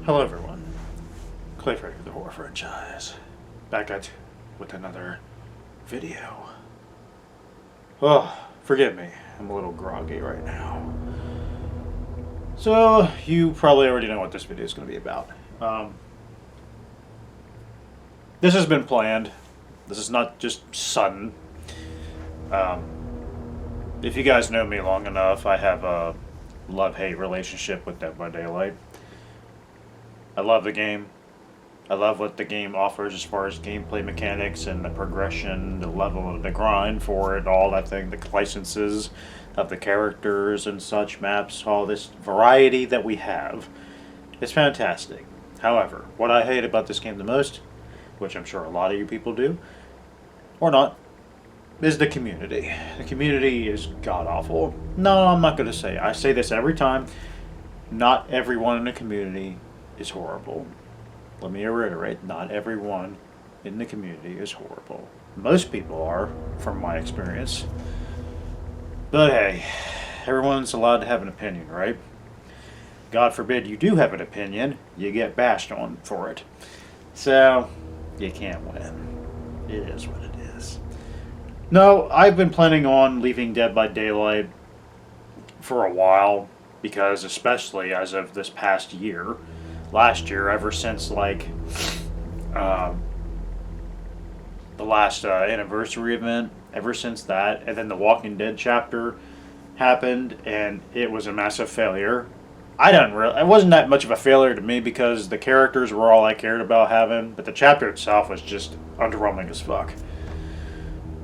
Hello everyone, Clay Freddy of the Horror Franchise, back at with another video. Oh, forgive me, I'm a little groggy right now. So, you probably already know what this video is going to be about. This has been planned. This is not just sudden. If you guys know me long enough, I have a love-hate relationship with Dead by Daylight. I love the game. I love what the game offers as far as gameplay mechanics and the progression, the level of the grind for it, all that thing, the licenses of the characters and such, maps, all this variety that we have. It's fantastic. However, what I hate about this game the most, which I'm sure a lot of you people do, or not, is the community. The community is god-awful. No, I'm not going to say. I say this every time. Not everyone in the community is horrible. Let me reiterate, not everyone in the community is horrible. Most people are, from my experience. But hey, everyone's allowed to have an opinion, right? God forbid you do have an opinion, you get bashed on for it. So, you can't win. It is what it is. No, I've been planning on leaving Dead by Daylight for a while, because especially as of this past year, last year, ever since like the last anniversary event, ever since that, and then the Walking Dead chapter happened, and it was a massive failure. It wasn't that much of a failure to me because the characters were all I cared about having, but the chapter itself was just underwhelming as fuck.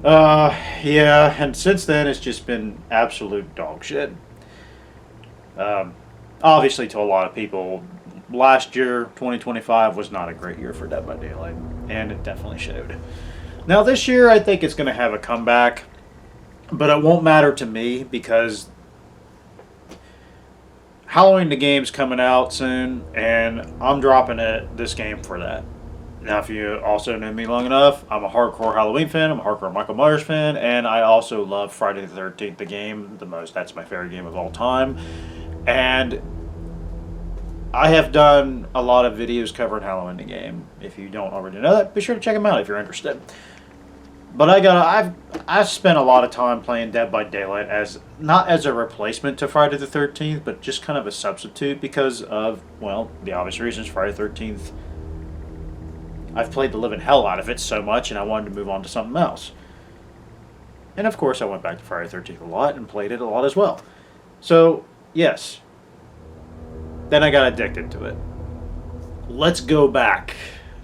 Yeah, and since then it's just been absolute dog shit. Obviously, to a lot of people, last year, 2025, was not a great year for Dead by Daylight, and it definitely showed. Now, this year, I think it's going to have a comeback, but it won't matter to me because Halloween the game's coming out soon, and I'm dropping this game for that. Now, if you also know me long enough, I'm a hardcore Halloween fan, I'm a hardcore Michael Myers fan, and I also love Friday the 13th, the game, the most. That's my favorite game of all time. And I have done a lot of videos covering Halloween the game. If you don't already know that, be sure to check them out if you're interested. But I've spent a lot of time playing Dead by Daylight as not as a replacement to Friday the 13th, but just kind of a substitute because of, well, the obvious reasons. Friday the 13th, I've played the living hell out of it so much, and I wanted to move on to something else. And of course, I went back to Friday the 13th a lot and played it a lot as well. So, yes. Then I got addicted to it. Let's go back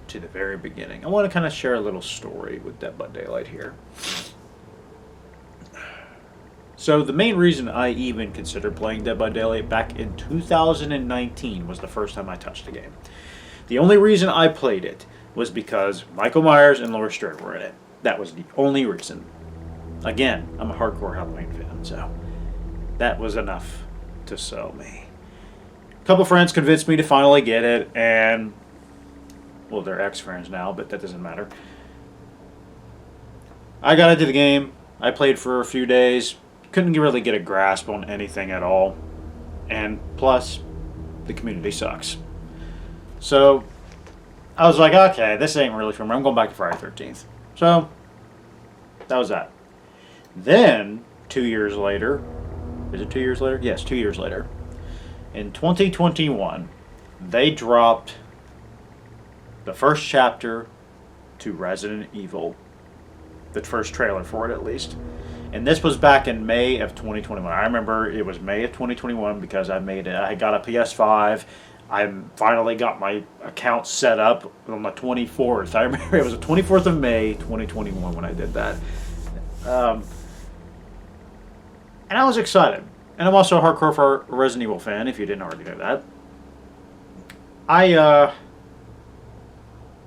to the very beginning. I want to kind of share a little story with Dead by Daylight here. So the main reason I even considered playing Dead by Daylight back in 2019 was the first time I touched the game. The only reason I played it was because Michael Myers and Laurie Strode were in it. That was the only reason. Again, I'm a hardcore Halloween fan, so that was enough to sell me. A couple friends convinced me to finally get it, and, well, they're ex-friends now, but that doesn't matter. I got into the game. I played for a few days. Couldn't really get a grasp on anything at all. And plus, the community sucks. So, I was like, okay, this ain't really for me. I'm going back to Friday the 13th. So, that was that. Then, 2 years later, is it 2 years later? Yes, 2 years later. In 2021, they dropped the first chapter to Resident Evil. The first trailer for it, at least. And this was back in May of 2021. I remember it was May of 2021 because I got a PS5. I finally got my account set up on the 24th. I remember it was the 24th of May, 2021 when I did that. And I was excited. And I'm also a hardcore Resident Evil fan, if you didn't already know that. I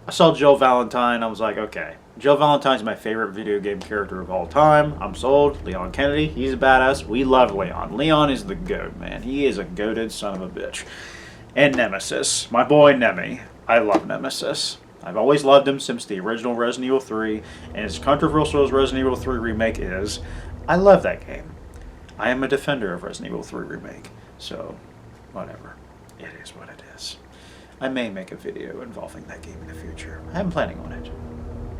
saw Jill Valentine. I was like, okay. Jill Valentine's my favorite video game character of all time. I'm sold. Leon Kennedy, he's a badass. We love Leon. Leon is the goat, man. He is a goated son of a bitch. And Nemesis. My boy Nemi. I love Nemesis. I've always loved him since the original Resident Evil 3. And as controversial as Resident Evil 3 Remake is, I love that game. I am a defender of Resident Evil 3 Remake, so whatever. It is what it is. I may make a video involving that game in the future. I am planning on it.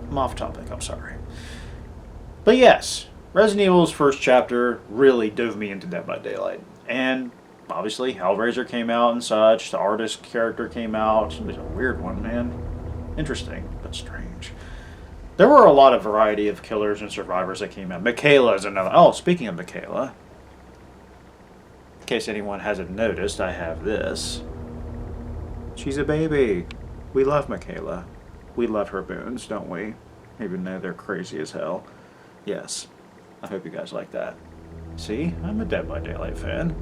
I'm off topic, I'm sorry. But yes, Resident Evil's first chapter really dove me into Dead by Daylight. And obviously, Hellraiser came out and such. The artist character came out. It was a weird one, man. Interesting, but strange. There were a lot of variety of killers and survivors that came out. Michaela is another. Oh, speaking of Michaela, in case anyone hasn't noticed, I have this. She's a baby. We love Michaela. We love her boons, don't we? Even though they're crazy as hell. Yes. I hope you guys like that. See? I'm a Dead by Daylight fan.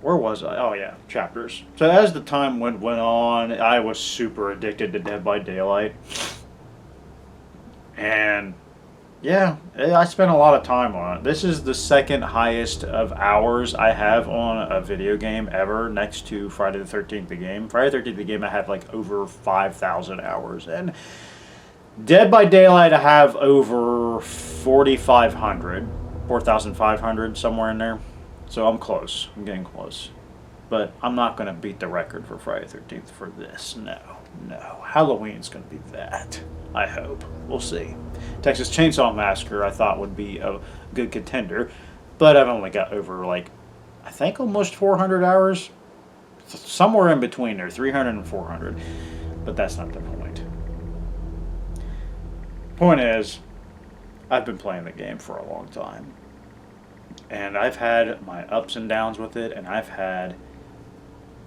Where was I? Oh yeah, chapters. So as the time went on, I was super addicted to Dead by Daylight. And yeah, I spent a lot of time on it. This is the second highest of hours I have on a video game ever, next to Friday the 13th the game. Friday the 13th the game I have like over 5,000 hours. And Dead by Daylight I have over 4,500, 4,500, somewhere in there. So I'm close. I'm getting close. But I'm not going to beat the record for Friday the 13th for this. No. Halloween's going to be that. I hope. We'll see. Texas Chainsaw Massacre I thought would be a good contender. But I've only got over, like, I think almost 400 hours. Somewhere in between there. 300 and 400. But that's not the point. Point is, I've been playing the game for a long time. And I've had my ups and downs with it, and I've had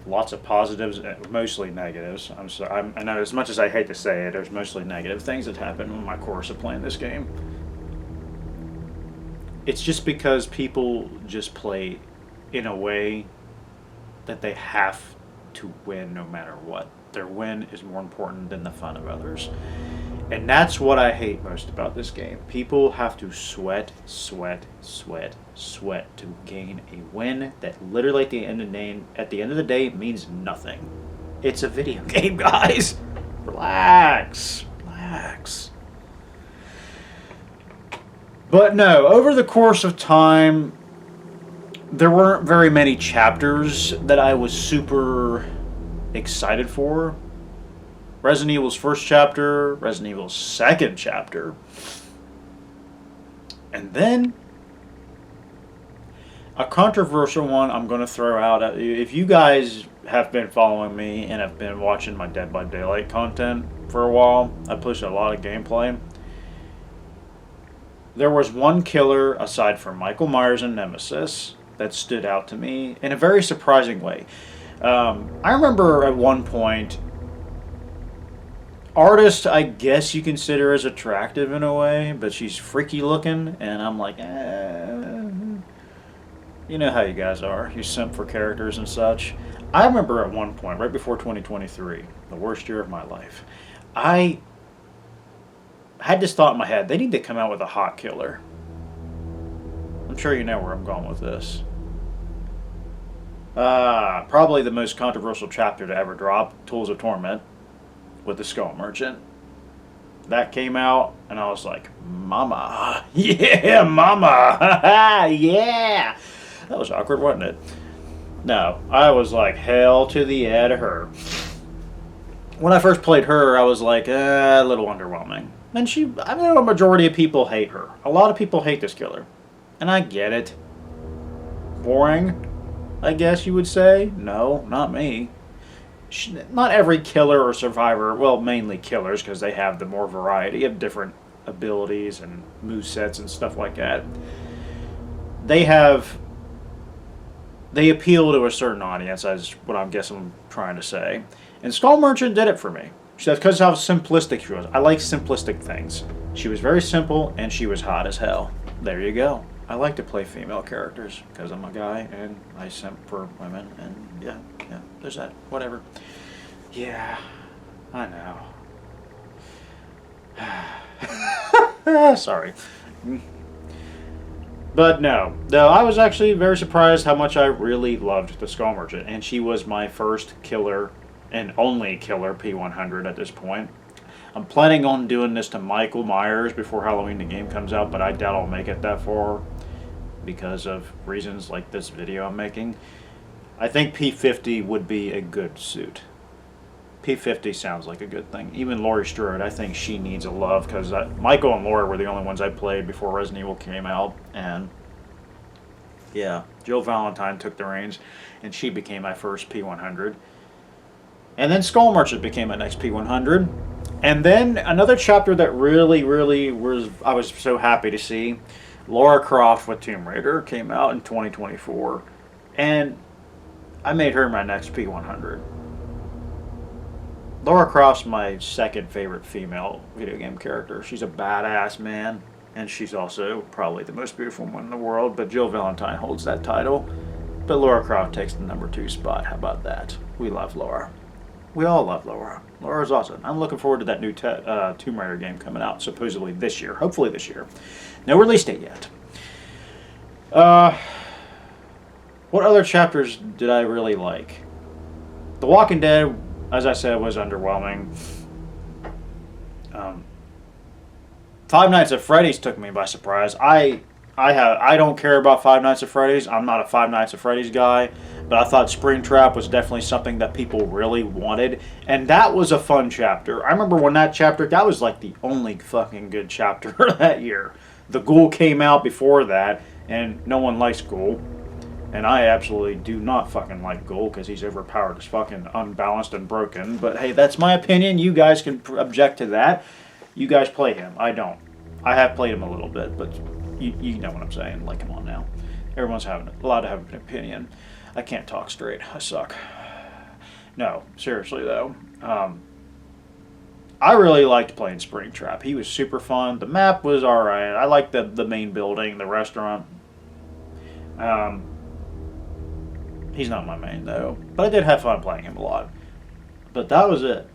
lots of positives, mostly negatives. I'm sorry. I know as much as I hate to say it, there's mostly negative things that happen in my course of playing this game. It's just because people just play in a way that they have to win no matter what. Their win is more important than the fun of others. And that's what I hate most about this game. People have to sweat to gain a win that literally at the end of the day means nothing. It's a video game, guys. Relax. But no, over the course of time, there weren't very many chapters that I was super excited for. Resident Evil's first chapter, Resident Evil's second chapter. And then a controversial one I'm going to throw out. If you guys have been following me and have been watching my Dead by Daylight content for a while, I push a lot of gameplay. There was one killer, aside from Michael Myers and Nemesis, that stood out to me in a very surprising way. I remember at one point, artist, I guess you consider as attractive in a way, but she's freaky looking, and I'm like, you know how you guys are. You simp for characters and such. I remember at one point, right before 2023, the worst year of my life, I had this thought in my head, they need to come out with a hot killer. I'm sure you know where I'm going with this. Probably the most controversial chapter to ever drop, Tools of Torment, with the Skull Merchant. That came out, and I was like, mama. Yeah, mama. Yeah. That was awkward, wasn't it? No, I was like, hell to the yeah to her. When I first played her, I was like, a little underwhelming. And I know a majority of people hate her. A lot of people hate this killer. And I get it. Boring, I guess you would say. No, not me. Not every killer or survivor, well, mainly killers, because they have the more variety of different abilities and movesets and stuff like that. They appeal to a certain audience, is what I'm guessing I'm trying to say. And Skull Merchant did it for me. That's because of how simplistic she was. I like simplistic things. She was very simple, and she was hot as hell. There you go. I like to play female characters, because I'm a guy, and I simp for women, and yeah, there's that. Whatever. Yeah, I know. Sorry. But no, I was actually very surprised how much I really loved the Skull Merchant, and she was my first killer and only killer P100 at this point. I'm planning on doing this to Michael Myers before Halloween the game comes out, but I doubt I'll make it that far because of reasons like this video I'm making. I think P50 would be a good suit. P50 sounds like a good thing. Even Laurie Strode, I think she needs a love, because Michael and Laura were the only ones I played before Resident Evil came out, and yeah, Jill Valentine took the reins, and she became my first P100. And then Skull Merchant became my next P100. And then another chapter that really, really I was so happy to see, Lara Croft with Tomb Raider came out in 2024, and I made her my next P100. Lara Croft's my second favorite female video game character. She's a badass, man, and she's also probably the most beautiful one in the world, but Jill Valentine holds that title. But Lara Croft takes the number 2 spot. How about that? We love Lara. We all love Lara. Lara's awesome. I'm looking forward to that new Tomb Raider game coming out, supposedly this year. Hopefully this year. No release date yet. What other chapters did I really like? The Walking Dead, as I said, was underwhelming. Five Nights at Freddy's took me by surprise. I don't care about Five Nights at Freddy's. I'm not a Five Nights at Freddy's guy, but I thought Springtrap was definitely something that people really wanted, and that was a fun chapter. I remember when that was like the only fucking good chapter that year. The Ghoul came out before that, and no one likes Ghoul. And I absolutely do not fucking like Ghoul because he's overpowered as fucking unbalanced and broken. But hey, that's my opinion. You guys can object to that. You guys play him. I don't. I have played him a little bit, but you know what I'm saying. Like, come on now. Everyone's allowed to have an opinion. I can't talk straight. I suck. No, seriously though. I really liked playing Springtrap. He was super fun. The map was alright. I liked the main building, the restaurant. He's not my main, though. But I did have fun playing him a lot. But that was it.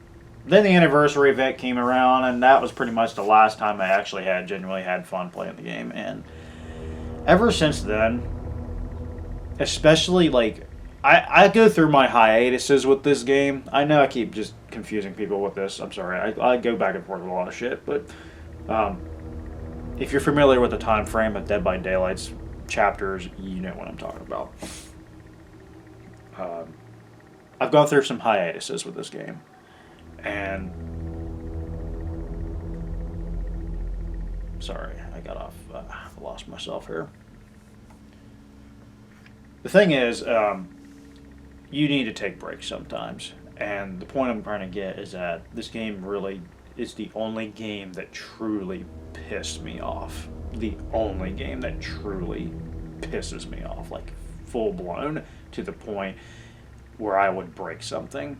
Then the anniversary event came around, and that was pretty much the last time I actually genuinely had fun playing the game. And ever since then, especially, like, I go through my hiatuses with this game. I know I keep just confusing people with this. I'm sorry. I go back and forth with a lot of shit. But if you're familiar with the time frame of Dead by Daylight's chapters, you know what I'm talking about. I've gone through some hiatuses with this game, and sorry, I got off, lost myself here. The thing is, you need to take breaks sometimes, and the point I'm trying to get is that this game really is the only game that truly pissed me off. The only game that truly pisses me off, like full blown, to the point where I would break something.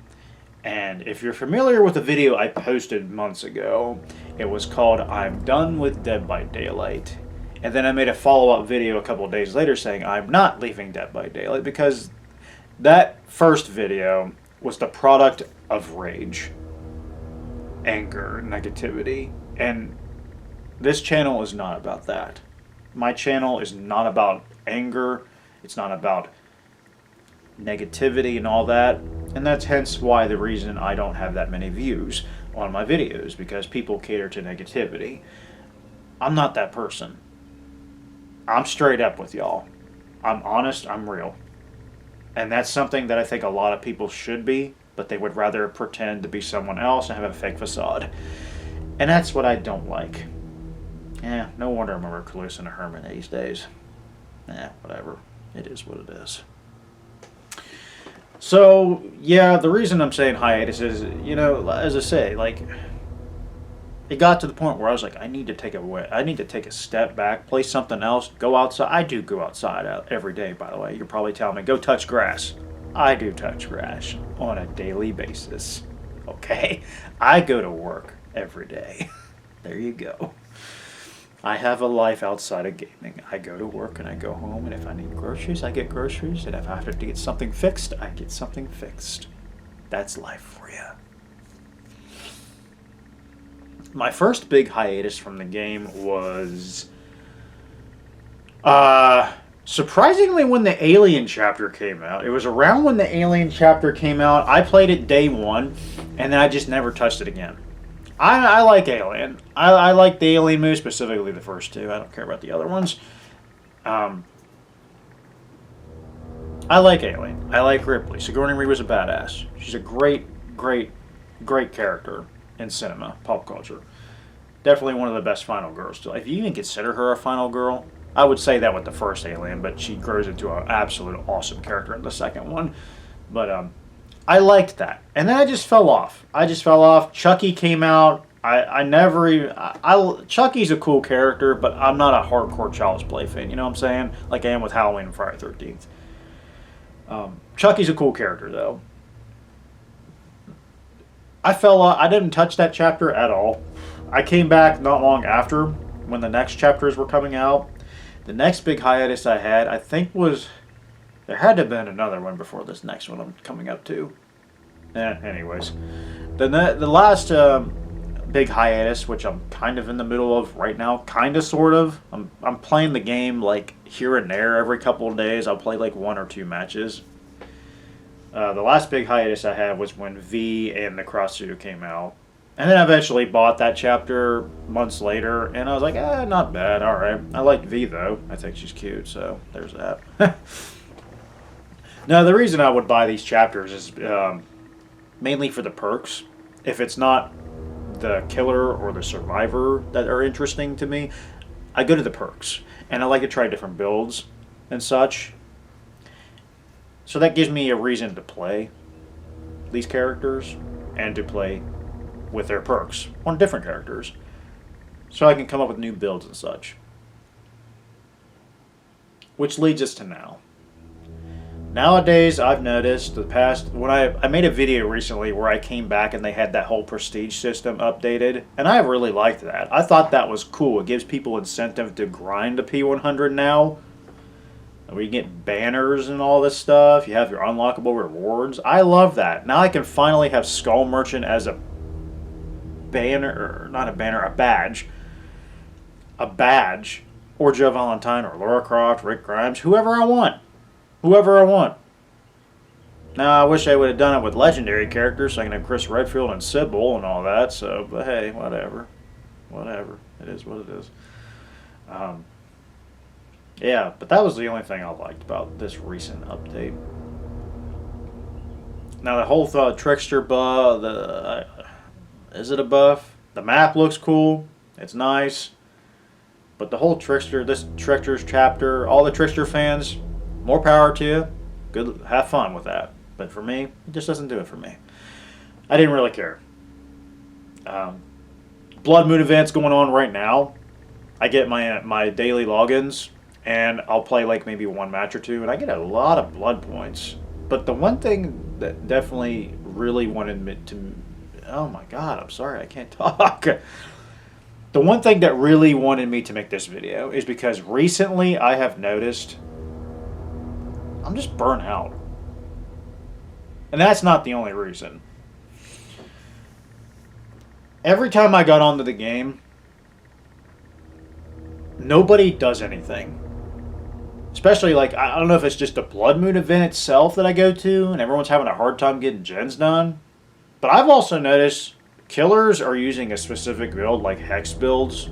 And if you're familiar with the video I posted months ago, it was called I'm Done with Dead by Daylight. And then I made a follow-up video a couple of days later saying I'm not leaving Dead by Daylight, because that first video was the product of rage, anger, negativity. And this channel is not about that. My channel is not about anger. It's not about negativity and all that, and that's hence why the reason I don't have that many views on my videos, because people cater to negativity. I'm not that person. I'm straight up with y'all. I'm honest, I'm real. And that's something that I think a lot of people should be, but they would rather pretend to be someone else and have a fake facade. And that's what I don't like. Yeah, no wonder I'm a recluse and a hermit these days. Whatever. It is what it is. So, yeah, the reason I'm saying hiatus is, you know, as I say, like, it got to the point where I was like, I need to take a step back, play something else, go outside. I do go outside every day, by the way. You're probably telling me, go touch grass. I do touch grass on a daily basis, okay? I go to work every day. There you go. I have a life outside of gaming. I go to work and I go home, and if I need groceries, I get groceries, and if I have to get something fixed, I get something fixed. That's life for you. My first big hiatus from the game was surprisingly when the Alien chapter came out. It was around when the Alien chapter came out. I played it day one, and then I just never touched it again. I like Alien. I like the Alien movies, specifically the first two. I don't care about the other ones. I like Alien. I like Ripley. Sigourney Weaver's a badass. She's a great, great, great character in cinema, pop culture. Definitely one of the best final girls. Still, if you even consider her a final girl, I would say that with the first Alien, but she grows into an absolute awesome character in the second one. But I liked that, and then I just fell off. Chucky came out. I never even. Chucky's a cool character, but I'm not a hardcore Child's Play fan. You know what I'm saying? Like I am with Halloween and Friday 13th. Chucky's a cool character though. I fell off. I didn't touch that chapter at all. I came back not long after when the next chapters were coming out. The next big hiatus I had, I think, was there had to have been another one before this next one I'm coming up to. Anyways, the last big hiatus, which I'm kind of in the middle of right now, kind of, sort of. I'm playing the game like here and there every couple of days. I'll play like 1 or 2 matches. The last big hiatus I had was when V and the Cross Suit came out. And then I eventually bought that chapter months later, and I was like, not bad, alright. I like V, though. I think she's cute, so there's that. Now, the reason I would buy these chapters is mainly for the perks. If it's not the killer or the survivor that are interesting to me, I go to the perks. And I like to try different builds and such. So that gives me a reason to play these characters and to play with their perks on different characters, so I can come up with new builds and such. Which leads us to now. Nowadays, I've noticed when I made a video recently where I came back and they had that whole prestige system updated, and I really liked that. I thought that was cool. It gives people incentive to grind the P100 now, where you get banners and all this stuff. You have your unlockable rewards. I love that. Now I can finally have Skull Merchant as a badge, or Joe Valentine, or Lara Croft, Rick Grimes, whoever I want. Now, I wish I would have done it with legendary characters, so I can have Chris Redfield and Sybil and all that, so, but hey, whatever. It is what it is. Yeah, but that was the only thing I liked about this recent update. Now, the whole Trickster buff, is it a buff? The map looks cool. It's nice. But the whole this Trickster's chapter, all the Trickster fans, more power to you. Good, have fun with that. But for me, it just doesn't do it for me. I didn't really care. Blood Moon event's going on right now. I get my daily logins, and I'll play like maybe 1 match or 2, and I get a lot of blood points. But the one thing that definitely really wanted me to... Oh my god, I'm sorry, I can't talk. The one thing that really wanted me to make this video is because recently I have noticed I'm just burnt out. And that's not the only reason. Every time I got onto the game, nobody does anything. Especially, like, I don't know if it's just the Blood Moon event itself that I go to, and everyone's having a hard time getting gens done. But I've also noticed killers are using a specific build, like Hex builds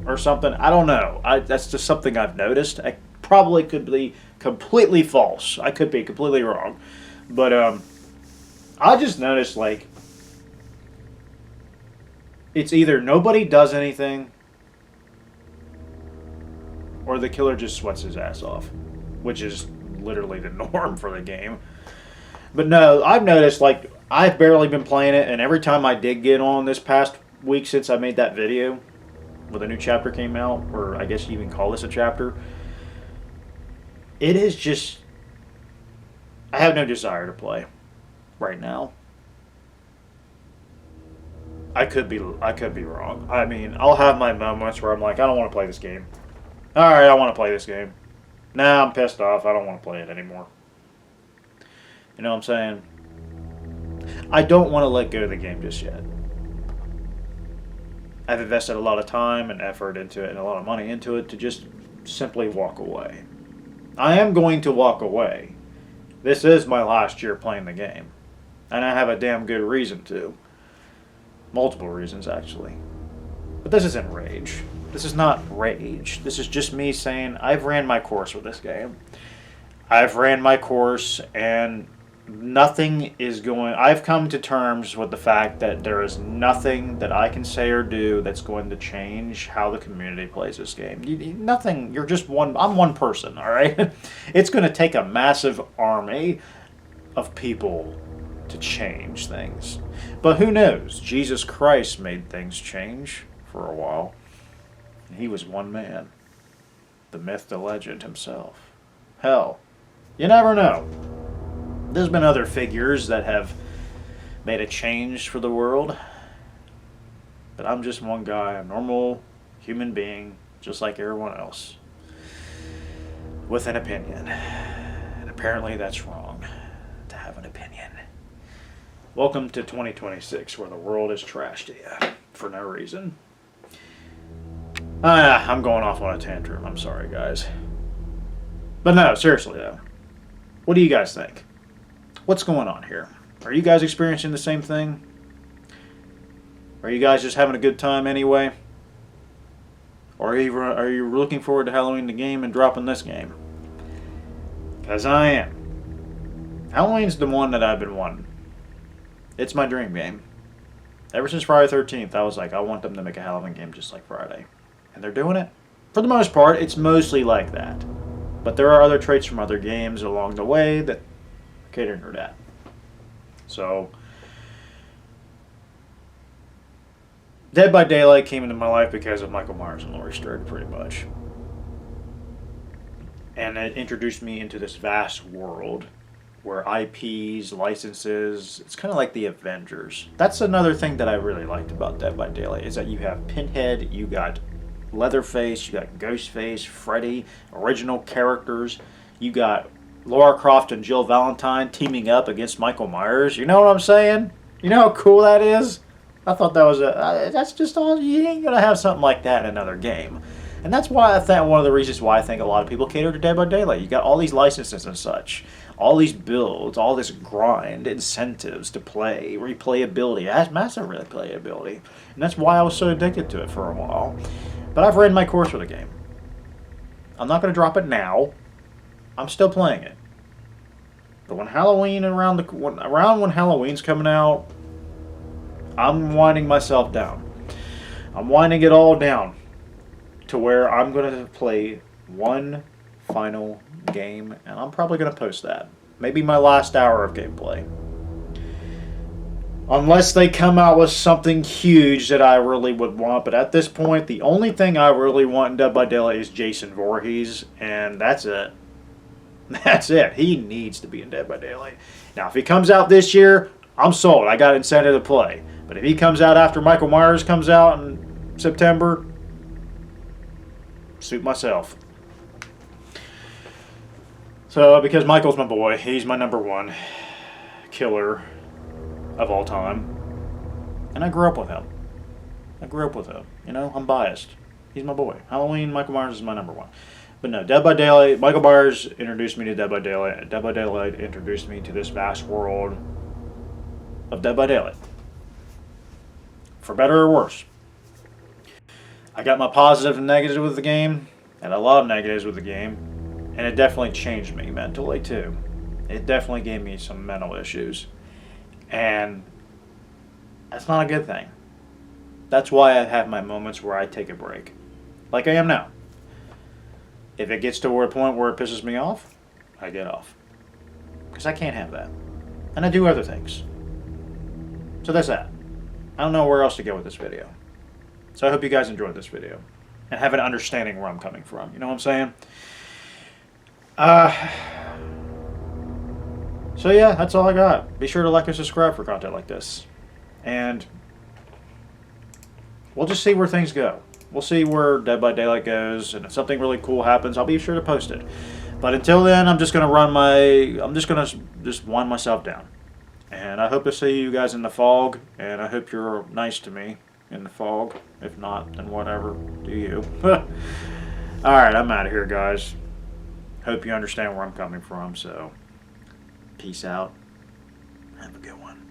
or something. I don't know. That's just something I've noticed. I probably could be completely false. I could be completely wrong. But I just noticed, like, it's either nobody does anything or the killer just sweats his ass off, which is literally the norm for the game. But no, I've noticed, like, I've barely been playing it, and every time I did get on this past week since I made that video, where the new chapter came out, or I guess you even call this a chapter, it is just... I have no desire to play right now. I could be wrong. I mean, I'll have my moments where I'm like, I don't want to play this game. Alright, I want to play this game. Nah, I'm pissed off. I don't want to play it anymore. You know what I'm saying? I don't want to let go of the game just yet. I've invested a lot of time and effort into it and a lot of money into it to just simply walk away. I am going to walk away. This is my last year playing the game. And I have a damn good reason to. Multiple reasons, actually. But this isn't rage. This is not rage. This is just me saying, I've ran my course with this game. I've ran my course, and nothing is going. I've come to terms with the fact that there is nothing that I can say or do that's going to change how the community plays this game. Nothing. You're just one. I'm one person. All right. It's going to take a massive army of people to change things. But who knows? Jesus Christ made things change for a while. He was one man. The myth, the legend himself. Hell, you never know. There's been other figures that have made a change for the world. But I'm just one guy, a normal human being, just like everyone else, with an opinion. And apparently that's wrong, to have an opinion. Welcome to 2026, where the world is trashed to you for no reason. I'm going off on a tantrum. I'm sorry, guys. But no, seriously, though. What do you guys think? What's going on here? Are you guys experiencing the same thing? Are you guys just having a good time anyway? Or are you looking forward to Halloween the game and dropping this game? Because I am. Halloween's the one that I've been wanting. It's my dream game. Ever since Friday the 13th, I was like, I want them to make a Halloween game just like Friday. And they're doing it. For the most part, it's mostly like that. But there are other traits from other games along the way that cater to that. So, Dead by Daylight came into my life because of Michael Myers and Laurie Strode, pretty much. And it introduced me into this vast world where IPs, licenses, it's kind of like the Avengers. That's another thing that I really liked about Dead by Daylight, is that you have Pinhead, you got Leatherface, you got Ghostface, Freddy, original characters. You got Lara Croft and Jill Valentine teaming up against Michael Myers. You know what I'm saying? You know how cool that is? I thought that was that's just all. You ain't gonna have something like that in another game. And that's why I think one of the reasons why I think a lot of people cater to Dead by Daylight. You got all these licenses and such, all these builds, all this grind, incentives to play, replayability. It has massive replayability, and that's why I was so addicted to it for a while. But I've ran my course with the game. I'm not going to drop it now. I'm still playing it. But when Halloween around when Halloween's coming out, I'm winding myself down. I'm winding it all down to where I'm going to play one final game, and I'm probably going to post that. Maybe my last hour of gameplay. Unless they come out with something huge that I really would want. But at this point, the only thing I really want in Dead by Daylight is Jason Voorhees. And that's it. That's it. He needs to be in Dead by Daylight. Now, if he comes out this year, I'm sold. I got incentive to play. But if he comes out after Michael Myers comes out in September, suit myself. So, because Michael's my boy, he's my number one killer of all time. And I grew up with him. You know, I'm biased. He's my boy. Halloween, Michael Myers is my number one. But no, Dead by Daylight, Michael Myers introduced me to Dead by Daylight. Dead by Daylight introduced me to this vast world of Dead by Daylight. For better or worse. I got my positives and negatives with the game, and a lot of negatives with the game, and it definitely changed me mentally too. It definitely gave me some mental issues. And that's not a good thing. That's why I have my moments where I take a break. Like I am now. If it gets to a point where it pisses me off, I get off. Because I can't have that. And I do other things. So that's that. I don't know where else to go with this video. So I hope you guys enjoyed this video. And have an understanding where I'm coming from. You know what I'm saying? So yeah, that's all I got. Be sure to like and subscribe for content like this. And we'll just see where things go. We'll see where Dead by Daylight goes, and if something really cool happens, I'll be sure to post it. But until then, I'm just gonna wind myself down. And I hope to see you guys in the fog, and I hope you're nice to me in the fog. If not, then whatever, do you. Alright, I'm out of here, guys. Hope you understand where I'm coming from, so peace out. Have a good one.